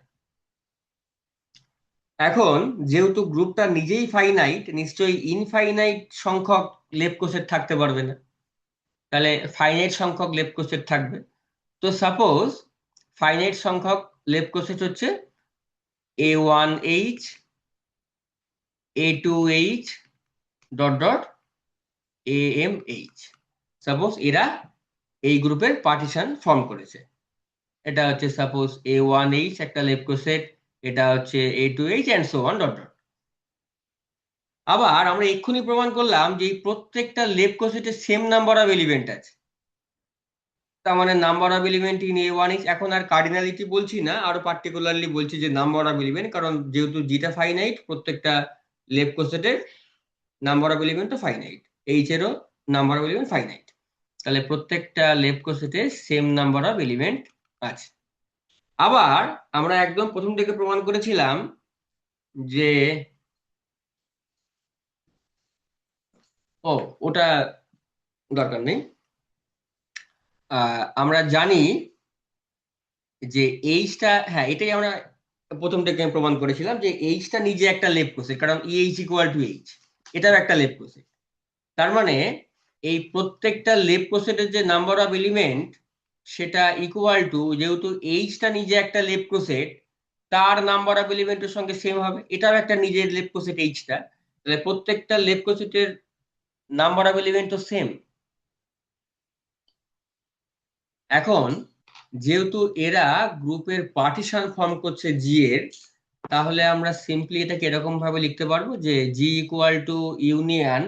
Speaker 1: এখন যেহেতু গ্রুপটা নিজেই ফাইনাইট, নিশ্চয়ই ইনফাইনাইট সংখ্যক লেফট কোসেট থাকতে পারবে না, তাহলে ফাইনাইট সংখ্যক লেফট কোসেট থাকবে। তো সাপোজ ফাইনাইট সংখ্যক লেফট কোসেট হচ্ছে A1H, A2H, dot dot AMH। Suppose এরা এই গ্রুপের পার্টিশন ফর্ম করেছে। এটা হচ্ছে সাপোজ A1H একটা লেফট কোসেট, এটা হচ্ছে A2H and so on dot dot. আবার আমরা এক্ষুনি প্রমাণ করলাম যে এই প্রত্যেকটা লেফট কোসেটের সেম নাম্বার অফ এলিমেন্ট আছে। তার মানে number of element in A1H, এখন আর কার্ডিনালিটি বলছি না, আরো পার্টিকুলারলি বলছি যে নাম্বার অফ এলিমেন্ট, কারণ যেহেতু জিটা ফাইনাইট, প্রত্যেকটা লেফট কোসেটের নাম্বার অফ এলিমেন্টও ফাইনাইট, এইচ এরও নাম্বার অফ এলিমেন্ট ফাইনাইট, তাহলে প্রত্যেকটা লেফট কোসেটে সেম নাম্বার অফ এলিমেন্ট আছে। আবার আমরা একদম প্রথম থেকে প্রমাণ করেছিলাম যে ও, ওটা দরকার নেই। আমরা জানি যে এইচটা, হ্যাঁ এটাই আমরা প্রথম থেকে প্রমাণ করেছিলাম যে এইচটা নিজে একটা লেফট কোসেট, কারণ ইএইচ ইকুয়াল টু এইচ, এটাও একটা লেফট কোসেট। তার মানে এই প্রত্যেকটা লেফট কোসেটের যে নাম্বার অফ এলিমেন্ট সেটা ইকুয়াল টু, যেহেতু এইচটা নিজে একটা লেফট কোসেট, তার নাম্বার অফ এলিমেন্টের সঙ্গে সেম হবে, এটাও একটা নিজের লেফট কোসেট এইচটা, তাহলে প্রত্যেকটা লেফট কোসেটের নাম্বার অফ এলিমেন্ট তো সেম। এখন যেহেতু এরা গ্রুপের পার্টিশন ফর্ম করছে জি এর, তাহলে আমরা সিম্পলি এটাকে এরকম ভাবে লিখতে পারবো যে G equal to union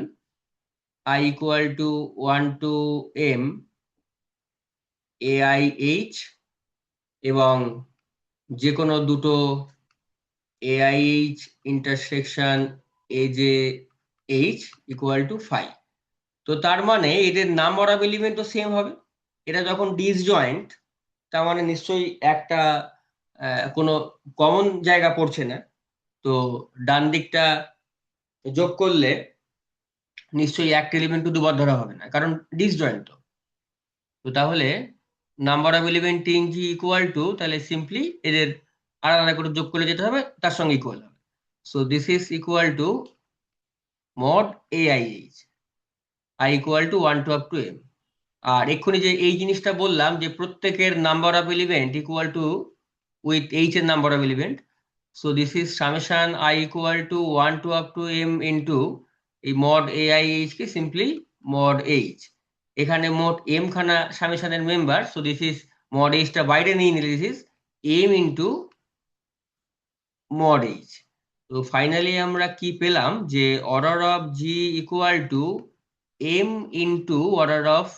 Speaker 1: I equal to 1 to m AIH, এবং যে কোনো দুটো AIH intersection AJH equal to 5। তো তার মানে এদের নাম্বার অফ এলিমেন্ট তো সেম হবে। এটা যখন ডিসজয়েন্ট, তার মানে নিশ্চয়ই একটা কোনো কমন জায়গা পড়ছে না। তো ডান দিকটা যোগ করলে নিশ্চয়ই একটা এলিমেন্ট দুবার ধরা হবে না, কারণ ডিসজয়েন্ট। তো তো তাহলে number of element in G equal two, তাহলে সিম্পলি এদের আলাদা আলাদা করে যোগ করে যেতে হবে, তার সঙ্গে ইকুয়াল হবে। So this is equal to mod AIH, I equal to 1 to up to m। আর এক্ষুনি যে এই জিনিসটা বললাম যে প্রত্যেকের number of element equal to with H এর number of element, so this is summation I equal to 1 to up to m into এই মড AIH কে সিম্পলি মড এইচ। এখানে মোট এম খানা সামেশনের member, so this is mod এইচটা বাইরে নিয়ে নিলে this is M into mod H. তো ফাইনালি আমরা কি পেলাম যে order of G equal to M into order of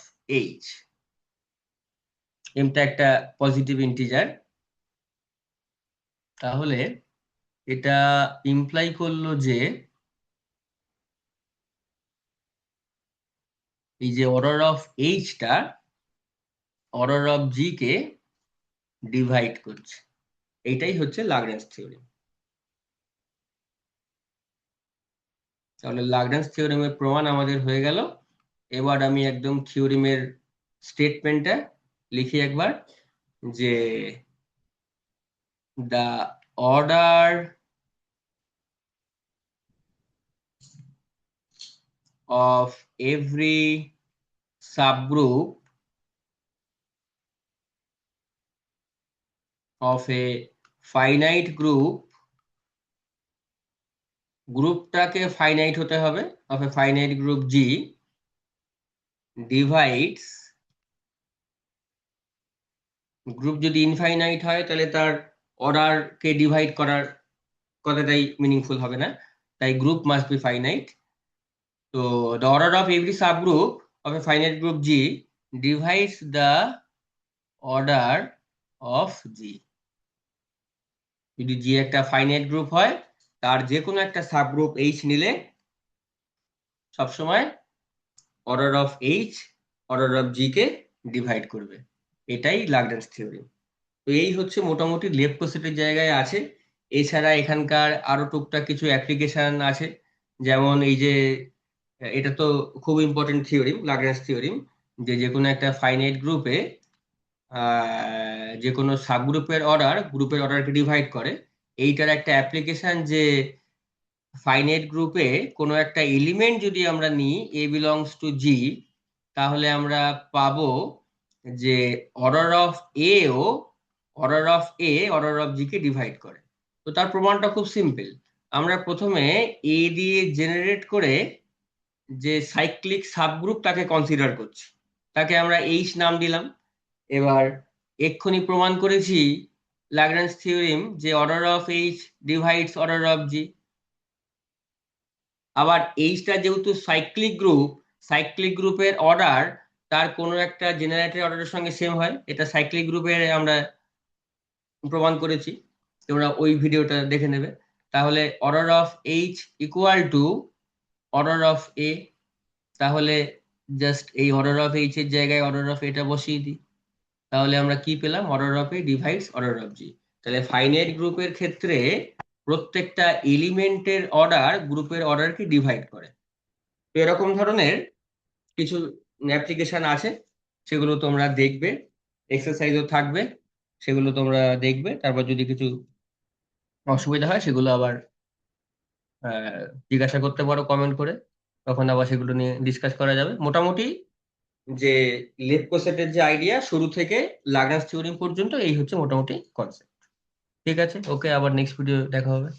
Speaker 1: H. এমটা একটা পজিটিভ ইন্টিজার, তাহলে এটা ইমপ্লাই করলো যে এই যে অর্ডার অফ এইচটা অর্ডার অফ জি কে ডিভাইড করছে। এইটাই হচ্ছে লাগরেঞ্জ থিওরেম। তাহলে লাগরেঞ্জ থিওরেমের প্রমাণ আমাদের হয়ে গেল। এবার আমি একদম থিওরেমের স্টেটমেন্টটা লিখি একবার, যে the order of every subgroup of a finite group, গ্রুপটাকে ফাইনাইট হতে হবে, of a finite group G divides, group যদি ইনফাইনাইট হয় তাহলে তার অর্ডারকে ডিভাইড করার কথাটাই মিনিংফুল হবে না, তাই গ্রুপ মাস্ট বি ফাইনাইট। তো the order of every subgroup of a finite group G divides the order of G। যদি জি একটা ফাইনাইট গ্রুপ হয়, তার যে কোনো একটা সাবগ্রুপ এইচ নিলে সবসময় order of H order of G কে ডিভাইড করবে। এটাই লাগরেঞ্জ থিওরেম। তো এই হচ্ছে মোটামুটি লেফট কোসেটের জায়গায় আছে। এছাড়া এখানকার আরো টুকটাক কিছু অ্যাপ্লিকেশন আছে, যেমন এই যে এটা তো খুব ইম্পর্টেন্ট থিওরিম, লাগরেঞ্জ থিওরিম, যে যে কোনো একটা ফাইনাইট গ্রুপে যে কোনো সাবগ্রুপের অর্ডার গ্রুপের অর্ডারকে ডিভাইড করে। এইটার একটা অ্যাপ্লিকেশন যে ফাইনাইট গ্রুপে কোনো একটা এলিমেন্ট যদি আমরা নিই এ বিলংস টু জি, তাহলে আমরা পাবো যে অর্ডার অফ এ ও order of a order of G কে ডিভাইড করে। তো তার প্রমাণটা খুব সিম্পল। আমরা প্রথমে এ দিয়ে জেনারেট করে যে সাইক্লিক সাবগ্রুপ তাকে কনসিডার করছি, তাকে আমরা এইচ নাম দিলাম। এবার এক্ষুনি প্রমাণ করেছি লাগরেঞ্জ থিওরিম যে order of H divides order of G. আবার এইচটা যেহেতু সাইক্লিক গ্রুপের অর্ডার তার কোনো একটা জেনারেটেড অর্ডারের সঙ্গে সেম হয়, এটা সাইক্লিক গ্রুপের আমরা প্রমাণ করেছি, তোমরা ওই ভিডিওটা দেখে নেবে। তাহলে order of H equal to order of A, তাহলে জাস্ট এই অর্ডার অফ এইচ এর জায়গায় অর্ডার অফ এটা বসিয়ে দিই, তাহলে আমরা কি পেলাম, order of A divides order of G. তাহলে ফাইনাইট গ্রুপের ক্ষেত্রে প্রত্যেকটা এলিমেন্টের অর্ডার গ্রুপের অর্ডারকে ডিভাইড করে। তো এরকম ধরনের কিছু অ্যাপ্লিকেশন আছে, সেগুলো তোমরা দেখবে, এক্সারসাইজও থাকবে, সেগুলো তোমরা দেখবে। তারপর যদি কিছু অসুবিধা হয় সেগুলো আবার জিজ্ঞাসা করতে পারো কমেন্ট করে, তখন আবার সেগুলো নিয়ে ডিসকাস করা যাবে। মোটামুটি যে লেফট কোসেটের যে আইডিয়া শুরু থেকে লাগরেঞ্জ থিওরেম পর্যন্ত এই হচ্ছে মোটামুটি কনসেপ্ট। ঠিক আছে, ওকে, আবার নেক্সট ভিডিও দেখা হবে।